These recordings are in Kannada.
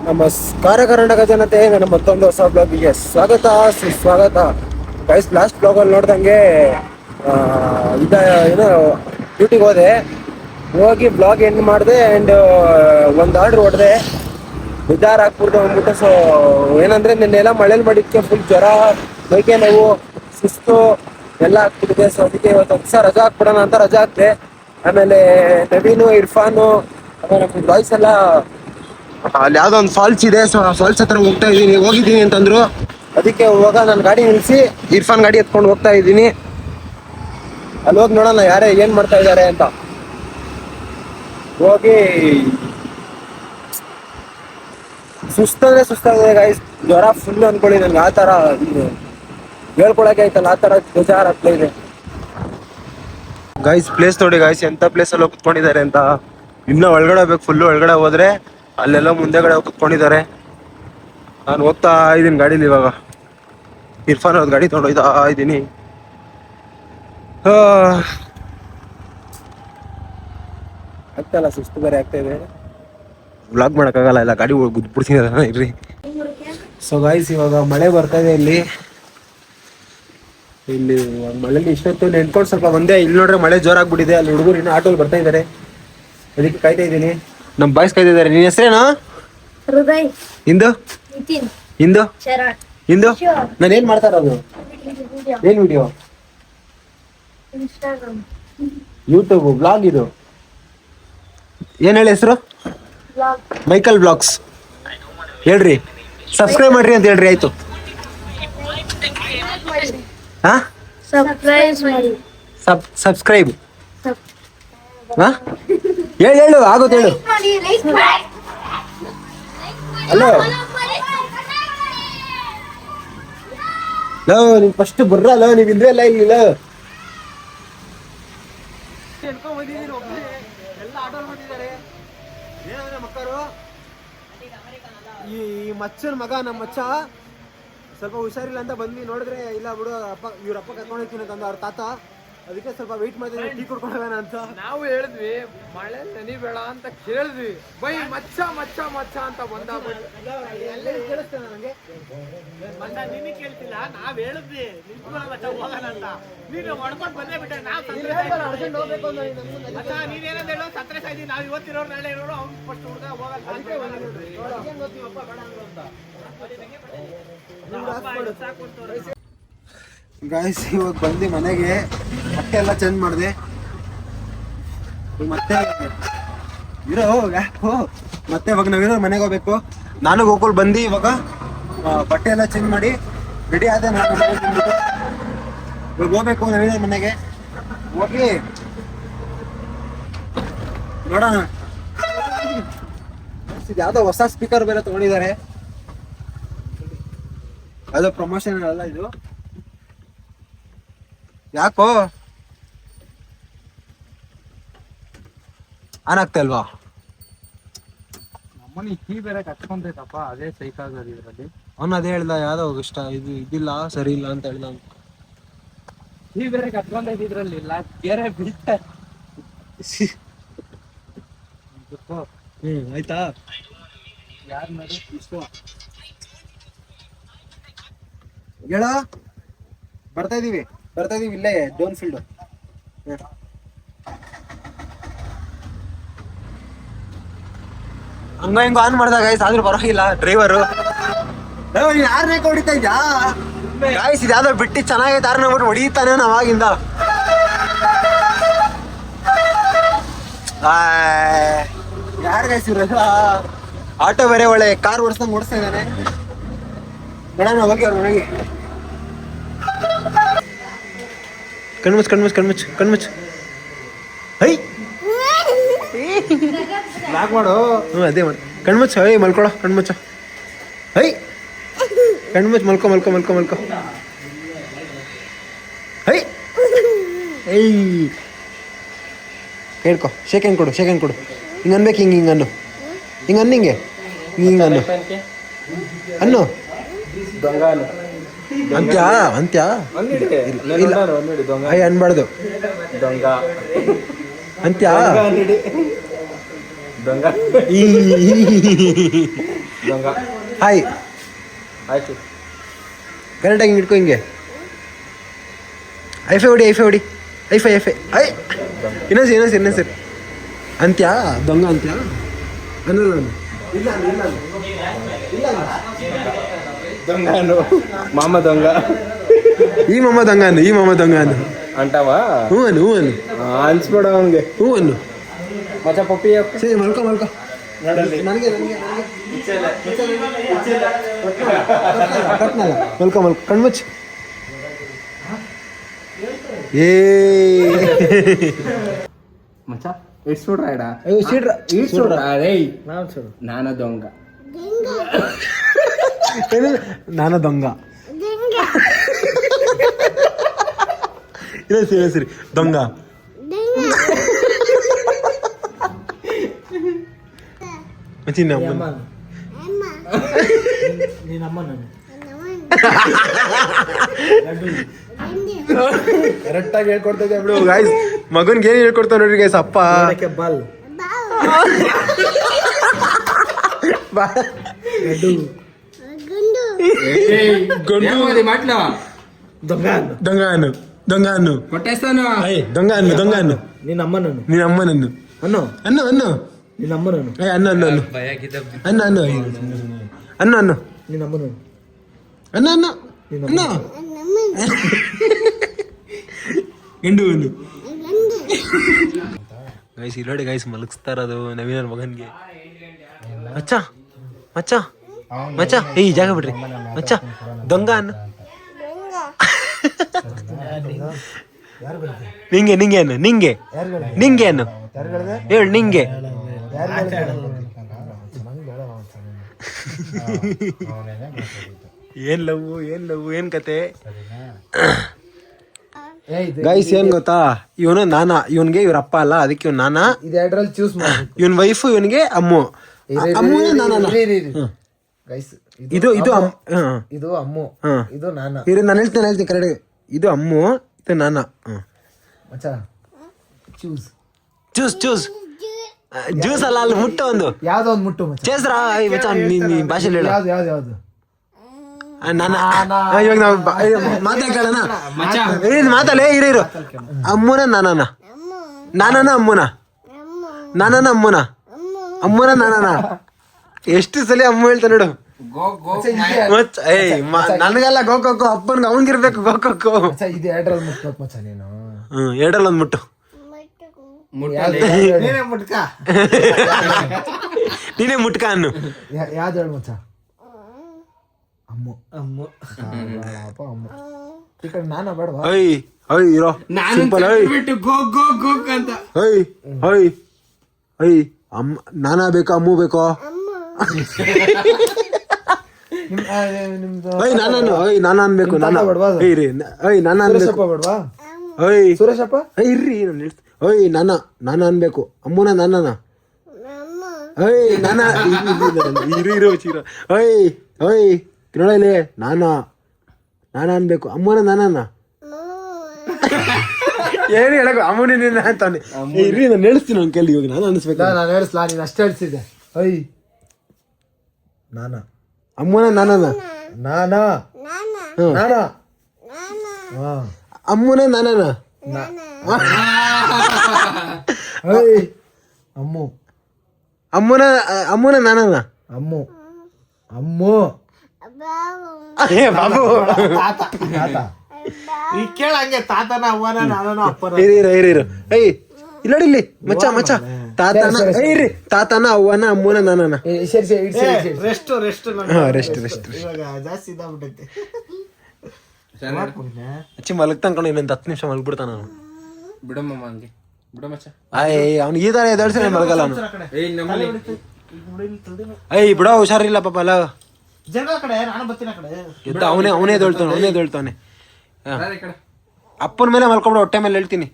ನಮಸ್ಕಾರ ಕರ್ನಾಟಕ ಜನತೆ, ನನ್ನ ಮತ್ತೊಂದು ಹೊಸ ಬ್ಲಾಗಿಗೆ ಸ್ವಾಗತ ಸುಸ್ವಾಗತ. ಗೈಸ್, ಲಾಸ್ಟ್ ಬ್ಲಾಗಲ್ಲಿ ನೋಡ್ದಂಗೆ ಇದ ಏನೋ ಡ್ಯೂಟಿಗೆ ಹೋಗಿ ಬ್ಲಾಗ್ ಎಂಡ್ ಮಾಡಿದೆ ಆ್ಯಂಡ್ ಒಂದು ಆರ್ಡ್ರ್ ಹೊಡೆದೆ. ಉದ್ದಾರ ಹಾಕ್ಬಿಡ್ದೆ ಅಂದ್ಬಿಟ್ಟು. ಸೊ ಏನಂದರೆ ನಿನ್ನೆಲ್ಲ ಮಳೇಲಿ ಮಾಡಿದ್ದಕ್ಕೆ ಫುಲ್ ಜ್ವರ, ಮೈಕೆ ನೋವು, ಸುಸ್ತು ಎಲ್ಲ ಆಗ್ಬಿಟ್ಟಿದೆ. ಸೊ ಅದಕ್ಕೆ ಇವತ್ತು ಒಂದು ದಿವಸ ರಜಾ ಹಾಕ್ಬಿಡೋಣ ಅಂತ ರಜಾ ಹಾಕ್ದೆ. ಆಮೇಲೆ ನವೀನು, ಇರ್ಫಾನು, ಆಮೇಲೆ ನಮ್ಮ ಬಾಯ್ಸ್ ಎಲ್ಲ ಅಲ್ಲಿ ಯಾವುದೋ ಒಂದು ಫಾಲ್ಸ್ ಇದೆ. ಸೊ ಆ ಫಾಲ್ಸ್ ಹತ್ರ ಹೋಗಿದ್ದೀನಿ ಅಂತಂದ್ರು. ಅದಕ್ಕೆ ಹೋಗ ನನ್ನ ಗಾಡಿ ನಿಲ್ಲಿಸಿ ಇರ್ಫಾನ್ ಗಾಡಿ ಎತ್ಕೊಂಡು ಹೋಗ್ತಾ ಇದ್ದೀನಿ. ಅಲ್ಲಿ ಹೋಗಿ ನೋಡೋಣ ಯಾರೇ ಏನು ಮಾಡ್ತಾ ಇದ್ದಾರೆ ಅಂತ. ಹೋಗಿ ಸುಸ್ತಾಗಿದೆ ಗೈಸ್, ಜ್ವರ ಫುಲ್ ಅಂದ್ಕೊಳ್ಳಿ. ನನ್ಗೆ ಆ ಥರ ಹೇಳ್ಕೊಳಕ್ಕೆ ಆಯ್ತಲ್ಲ, ಆ ಥರ ಬೇಜಾರು ಆಗ್ತಾ ಇದೆ ಗೈಸ್. ಪ್ಲೇಸ್ ನೋಡಿ ಗೈಸ್, ಎಂಥ ಪ್ಲೇಸಲ್ಲಿ ಹೋಗಿ ಕುತ್ಕೊಂಡಿದ್ದಾರೆ ಅಂತ. ಇನ್ನೂ ಒಳಗಡೆ ಹೋಗ್ಬೇಕು, ಫುಲ್ಲು ಒಳಗಡೆ ಹೋದ್ರೆ ಅಲ್ಲೆಲ್ಲ ಮುಂದೆಗಡೆ ಹೋಗಿ ಕುತ್ಕೊಂಡಿದ್ದಾರೆ. ನಾನು ಹೋಗ್ತಾ ಇದ್ದೀನಿ ಗಾಡೀಲಿ. ಇವಾಗ ಇರ್ಫಾನ್ ಅವ್ರ ಗಾಡಿ ತೊಗೊಂಡೋಗ್ತಾ ಇದ್ದೀನಿ. ಆಗ್ತಾಯಿಲ್ಲ, ಸುಸ್ತು ಬೇರೆ ಆಗ್ತಾ ಇದೆ. ವ್ಲಾಗ್ ಮಾಡೋಕ್ಕಾಗಲ್ಲ, ಎಲ್ಲ ಗಾಡಿ ಗುದ್ಬಿಡ್ತೀನಿ ಇರ್ರಿ. ಸೊ ಗಾಯ್ಸ್, ಇವಾಗ ಮಳೆ ಬರ್ತಾ ಇದೆ ಇಲ್ಲಿ ಮಳೆಲಿ ಇಷ್ಟೊತ್ತು ನೆನ್ಕೊಂಡು ಸ್ವಲ್ಪ ಬಂದೆ. ಇಲ್ಲಿ ನೋಡ್ರೆ ಮಳೆ ಜೋರಾಗ್ಬಿಟ್ಟಿದೆ. ಅಲ್ಲಿ ಹುಡುಗರು ಇನ್ನೂ ಆಟೋಲ್ಲಿ ಬರ್ತಾ ಇದ್ದಾರೆ, ಅದಕ್ಕೆ ಕಾಯ್ತಾ ಇದ್ದೀನಿ. ನಮ್ಮ ಬಾಯ್ಸ್ ಕಾಯ್ತಾ ಇದ್ದಾರೆ. ನಿನ್ನ ಹೆಸರೇನು? ಇಂದು ಇಂದು ಇಂದು. ನಾನು ಏನ್ ಮಾಡ್ತಾ ಇರೋದು? ಏನ್ ವಿಡಿಯೋ? ಯೂಟ್ಯೂಬ್ ಬ್ಲಾಗ್ ಇದು. ಏನ್ ಹೇಳಿ ಹೆಸರು? Michael blogs. ಹೇಳ್ರಿ, ಸಬ್ಸ್ಕ್ರೈಬ್ ಮಾಡ್ರಿ ಅಂತ ಹೇಳ್ರಿ. ಆಯ್ತು, ಹಾ, ಸಬ್ಸ್ಕ್ರೈಬ್. ಹಾ, ಹೇಳು ಆಗುತ್ತೆ, ಹೇಳು. ಹಲೋ, ಲೋ ನೀನ್ ಫಸ್ಟ್ ಬರ್ರಲ್ಲ, ನೀವ್ ಇದ್ರೆ ಎಲ್ಲ ಇಲ್ಲ. ಈ ಮಚ್ಚನ್ ಮಗ, ನಮ್ಮ ಮಚ್ಚ ಸ್ವಲ್ಪ ಹುಷಾರಿಲ್ಲ ಅಂತ ಬಂದ್ವಿ. ನೋಡಿದ್ರೆ ಇಲ್ಲ ಬಿಡು, ಇವ್ರಪ್ಪ ಕರ್ಕೊಂಡು ಹೋಗ್ತೀನಿ ಅಂತಂದ ಅವ್ರ ತಾತ. ಅದಕ್ಕೆ ಸ್ವಲ್ಪ ವೆಯ್ಟ್ ಮಾಡಿದ್ರೆ ಟೀ ಕೊಡ್ಕೊಂಡೋಗೋಣ ಅಂತ. ನಾವು ಹೇಳಿದ್ವಿ ಮಳೆ ನೆನಿಬೇಡ ಅಂತ ಕೇಳಿದ್ವಿ. ಬೈ ಮಚ್ಚ ಮಚ್ಚ ಮಚ್ಚ ಅಂತ ಕೇಳಿಸ್ತೇನೆ ನನಗೆ. ನಿನ್ನ ಕೇಳ್ತಿಲ್ಲ, ನಾವ್ ಹೇಳಿದ್ವಿ ಮಚ್ಚ ಹೋಗೋಣ ಅಂತ. ನೀನು ಹೊಡ್ಕೊಂಡು ಬಂದೇ ಬಿಟ್ಟೆ. ನೀನೇನಂತ ಹೇಳೋ ಸತ್ರೆ ಸಾಯ್ದಿ. ನಾವ್ ಇವತ್ತಿರೋರು ನಾಳೆ ಇರೋರು ಅವ್ನು ಫಸ್ಟ್ ಹುಡುಗ ಹೋಗಲ್ಲ. ಗಾಯ್ಸ್, ಇವಾಗ ಬಂದು ಮನೆಗೆ ಬಟ್ಟೆ ಎಲ್ಲ ಚೇಂಜ್ ಮಾಡಿದೆ. ಮತ್ತೆ ಮತ್ತೆ ಇವಾಗ ನಾವೇನೋ ಮನೆಗೆ ಹೋಗ್ಬೇಕು. ನಾನು ಗೋಕುಲ್ ಬಂದು ಇವಾಗ ಬಟ್ಟೆ ಎಲ್ಲ ಚೇಂಜ್ ಮಾಡಿ ರೆಡಿ ಆದೆ. ನಾನು ಇವಾಗ ಹೋಗ್ಬೇಕು ನಾವೇನೋ ಮನೆಗೆ ಹೋಗಿ ನೋಡೋಣ. ಯಾವ್ದೋ ಹೊಸ ಸ್ಪೀಕರ್ ಬೇರೆ ತಗೊಂಡಿದ್ದಾರೆ. ಯಾವ್ದೋ ಪ್ರಮೋಷನ್ ಅಲ್ಲ ಇದು. ಯಾಕೋ ಆನ್ ಆಗ್ತಾ ಇಲ್ವಾ? ನಮ್ಮನಿ ಕೀ ಬೇರೆ ಕಟ್ಕೊಂತೈತಪ್ಪ, ಅದೇ ಸೈಕ್ ಆಗೋದು ಇದ್ರಲ್ಲಿ. ಅವನು ಅದೇ ಹೇಳ್ದ, ಯಾವ್ದೋ ಇಷ್ಟ ಇದು ಇದಿಲ್ಲ, ಸರಿ ಇಲ್ಲ ಅಂತ ಹೇಳ್ದ. ಕೀ ಬೇರೆ ಕಟ್ಕೊಂತೈತಿ ಇದ್ರಲ್ಲಿ, ಇಲ್ಲ ಬೇರೆ ಬೀಳ್ತ. ಆಯ್ತಾ? ಯಾರು ನೋಡಿ ಇಷ್ಟ ಹೇಳ. ಬರ್ತಾ ಇದೀವಿ ಇಲ್ಲೇ ಡೋನ್ ಫೀಲ್ಡ್. ಹಂಗ ಹಿಂಗ ಆನ್ ಮಾಡ್ದಾಗ ಗಾಯ್ಸ್, ಆದ್ರೂ ಪರವಾಗಿಲ್ಲ. ಡ್ರೈವರು ಯಾರನ್ನೇ ಹೊಡಿತಾ ಇದ್ಯಾ ಗಾಯ್ಸ್? ಇದು ಯಾವ್ದೋ ಬಿಟ್ಟು ಚೆನ್ನಾಗೈತೆ, ಯಾರನ್ನ ಬಿಟ್ಟು ಹೊಡಿತಾನೆ ನಾವಾಗಿಂದ. ಯಾರು ಗಾಯ್ಸ್ ಇವ್ರೆಲ್ಲ? ಆಟೋ ಬೇರೆ ಒಳ್ಳೆ ಕಾರ್ ಓಡಿಸ್ತಾ ಇದ್ದಾನೆ. ಮೇಡಮ್ ಹೋಗಿ ಅವ್ರ ಮನೆಗೆ. ಕಣ್ಮುಚ್ಚ ಹೈ ಲಾಕ್ ಮಾಡು. ಅದೇ ಮಾಡಿ ಕಣ್ಮುಚ್ಚ. ಹೈ ಮಲ್ಕೊಳ, ಕಣ್ಮುಚ್ಚ. ಹೈ ಕಣ್ಮುಚ್ಚ, ಮಲ್ಕೊ. ಹೈ ಐ ಹೇಳ್ಕೊ. ಶೇಕ್ ಹ್ಯಾಂಡ್ ಕೊಡು. ಹಿಂಗೆ ಅನ್ಬೇಕು, ಹಿಂಗೆ ಅನ್ನು. ಹಿಂಗೆ ಅನ್ನು. ಅಂತ್ಯ ಹೈ ಅನ್ಬಾರ್ದು. ಅಂತ್ಯ ಹಾಯ್ ಆಯ್ತು. ಕರೆಕ್ಟಾಗಿ ಹಿಂಗೆ ಇಟ್ಕೊ ಹಿಂಗೆ. ಐಫೈ ಹೊಡಿ ಐಫೈ ಐ ಇನ್ನೊಂದು ಸರಿ ಅಂತ್ಯಾ ದೊಂಗ ಅಂತ್ಯಾ ಅನ್ನಲ್ಲ ನಾನು. ದೊಂಗನು ಮಾಮ ದೊಂಗ ಈ ಮಾಮ ದೊಂಗ ಅನ್ನು ಅಂಟಾವ. ಹ್ಞೂ ಅನ್ನು ಅನ್ಸ್ಬೇಡ ಅವನಿಗೆ. ಹ್ಞೂ ಅನ್ನು ಮಚ್ಚ ಪಪ್ಪಿ ಸರಿ ಮಲ್ಕೊ ನೋಡಲ್ಲಿ ನನಗೆ ಕಟ್ನಲ್ಲ ಮಲ್ಕೊ ಕಣ್ಮುಚ್ಚು. ಏ ಮಚ್ಚ ಇಡ್ಸ್ಬಿಡ್ರ ಇಡ ಇಡ್ಸ್ಬಿಡ್ರ ನಾನು ದೊಂಗ. ನಾನು ದೊಂಗ ಇಲ್ಲ ಸರಿ ದೊಂಗ. ಕರೆಕ್ಟಾಗಿ ಹೇಳ್ಕೊಡ್ತಾ ಇದ್ದೆ ಬಿಡು ಗಾಯ್ಸ್. ಮಗನ್ಗೆ ಏನ್ ಹೇಳ್ಕೊಡ್ತಾವ ನೋಡ್ರಿ ಗೈಸ್ ಅಪ್ಪ. ಬಾಲ್ ಗಂಡು ಮಾಡ್ಲವ ದೊಂಗ ಅನ್ನು ಕೊಟ್ಟೇಸ್ತಾನು. ದೊಂಗ ಅನ್ನು ನಿನ್ನ ಅಮ್ಮನನ್ನು ನಿನ್ನ ಅಮ್ಮನನ್ನು ಅನ್ನು ಅನ್ನು ನಿನ್ನ ಅಮ್ಮನನ್ನು ಅನ್ನು ನಿನ್ನ ಅಮ್ಮನನ್ನು ಅನ್ನು ಗಂಡು ಗೈಸ್ ಇಲ್ಲೋಡಿ ಗೈಸ್ ಮಲಗಿಸ್ತಾ ಇರೋದು ನವೀನ ಮಗನ್ಗೆ. ಮಚ್ಚ ಈ ಜಾಗ ಬಿಡ್ರಿ ಮಚ್ಚ ದೊಂಗ ಅನ್ನು ನಿಂಗೆ ಅನ್ನು ಹೇಳು ನಿಂಗೆ. ಏನ್ ಲವ್ ಏನ್ ಕತೆ ಗೈಸ್. ಏನ್ ಗೊತ್ತಾ, ಇವನು ಇವನ್ಗೆ ಇವ್ರ ಅಪ್ಪ ಅಲ್ಲ, ಅದಕ್ಕೆ ಇವ್ನು ನಾನಾ. ಇವನ್ ವೈಫು ಇವನ್ಗೆ ಅಮ್ಮು. ಇದು ಅಮ್ಮು ಇದು ನಾನ. ನಾನು ಹೇಳ್ತೀನಿ ಕರೆಕ್ಟ್. ಇದು ಅಮ್ಮು, ಇದು ನಾನಾ. ಜ್ಯೂಸ್ ಅಲ್ಲ, ಅಲ್ಲಿ ಮುಟ್ಟ ಒಂದು ಯಾವ್ದೋ ಒಂದು ಮುಟ್ಟು ಚೇಸ್ರ ಭಾಷೆಲಿ ಹೇಳ. ಯಾವ್ದು ಇವಾಗ ನಾವು ಮಾತಾಡೋಣ. ಮಾತಲ್ಲೇ ಇರು. ಅಮ್ಮನ ನಾನನ ಎಷ್ಟು ಸಲ ಅಮ್ಮ ಹೇಳ್ತಾ ನೋಡು. ನನ್ಗಲ್ಲ ಗೋಕೋ ಅಪ್ಪನ್ಗೆ ಅವನ್ಗಿರ್ಬೇಕು ಗೋಕೋ. ಇದು ಎರಡರಲ್ಲಿ ಮುಟ್ಬೇಕು ಮಚ್ಚ ನೀನು. ಎರಡರಲ್ಲಿ ಒಂದು ಮುಟ್ಟು. ನೀನೇ ಮುಟ್ಕ ಅನ್ನು. ಯಾವ್ದು ಹೇಳು ಮಚ್ಚ. ಅಮ್ಮು ಈ ಕಡೆ ನಾನ ಬೇಡವಾ. ಇರೋ ಸಿಂಪಲ್. ನಾನಾ ಬೇಕೋ ಅಮ್ಮು ಬೇಕೋ. ನಾನು ಅನ್ಬೇಕು. ಸುರೇಶಪ್ಪ ಇರ್ರಿ ನಾನು ಅನ್ಬೇಕು. ಅಮ್ಮನ ನಾನನ ತಿರುಳಲಿ ನಾನು ಅನ್ಬೇಕು. ಅಮ್ಮನ ನಾನನ ಏನು ಹೇಳಕ್ ಅಮ್ಮನ ಅಂತಾನೆ. ಇರ್ರಿ ನಾನು ಹೇಳಿಸ್ತೀನಿ ಅವ್ನ ಕೇಳಿ. ಇವಾಗ ನಾನು ಅನ್ಸ್ಬೇಕು. ನಾನು ಹೇಳಿಸ್ಲಾ, ನೀನು ಅಷ್ಟೇ ಹೇಳಿಸಿದ್ದೆ. ಅಮ್ಮನ ನಾನನ ಅಮ್ಮನ ನಾನನ ಅಮ್ಮನ ನಾನನ ಅಮ್ಮು ಬಾಬು ಈ ಕೇಳ ಹಂಗೆ ತಾತನ ಅವ್ವನ ನಾನನ ಅಪ್ಪನ. ಇರು ಇಲ್ಲಿ ಮಚ್ಚ ತಾತನ ಅವ್ವನ ಅಮ್ಮನ ನಾನನ. ರೆಸ್ಟ್ ಜಾಸ್ತಿ ಇದಾಗ್ಬಿಟ್ಟೈತೆ. ಮಲಗ್ತಾನ ಕಣ. ಇನ್ನೊಂದು 10 ನಿಮಿಷ ಮಲಗ್ಬಿಡ್ತಾನ ನಾನು. ಬಿಡಮ್ಮ ಹಂಗೆ ಬಿಡಮಚ್ಚ. ಅವ್ನು ಈ ತರ ಎದಾಡ್ಸಿ ಮಲಗಲ್ಲ ಅವನು. ಬಿಡೋ ಹುಷಾರಿಲ್ಲ ಪಾಪ ಅಲ್ಲ. ಜನ ಕಡೆ ನಾನು ಬರ್ತೀನಿ ಕಡೆ. ಅವನೇ ಎದ್ದೇಳ್ತಾನೆ. ಅಪ್ಪನ ಮೇಲೆ ಮಲ್ಕೊಂಡ್ಬಿಡು, ಹೊಟ್ಟೆ ಮೇಲೆ ಹೇಳ್ತೀನಿ.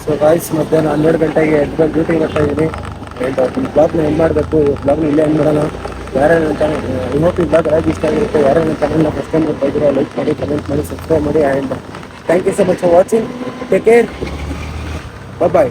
ಸೊ ಗಾಯ್ಸ್, ಮಧ್ಯಾಹ್ನ 12 ಗಂಟೆಗೆ ಎದ್ಕೊಂಡು ಡ್ಯೂಟಿಗೆ ಬರ್ತಾ ಇದ್ದೀನಿ. ಈ ಬ್ಲಾಗ್ನ ಏನು ಮಾಡಬೇಕು, ಬ್ಲಾಗ್ನ ಇಲ್ಲೇ ಏನು ಮಾಡೋಣ. ಯಾರೇ ನನ್ನ ಚಾನಲ್ ಈ ಬ್ಲಾಗ್ ಯಾರಿಗೆ ಇಷ್ಟ ಆಗಿರುತ್ತೆ, ಯಾರೇ ನನ್ನ ಚಾನಲ್ನ ಫಸ್ಟ್ ಟೈಮ್ ಬರ್ತಾ ಇದ್ದೀರೋ ಲೈಕ್ ಮಾಡಿ, ಕಮೆಂಟ್ ಮಾಡಿ, ಸಬ್ಸ್ಕ್ರೈಬ್ ಮಾಡಿ. And thank you so much for watching. Take care, bye.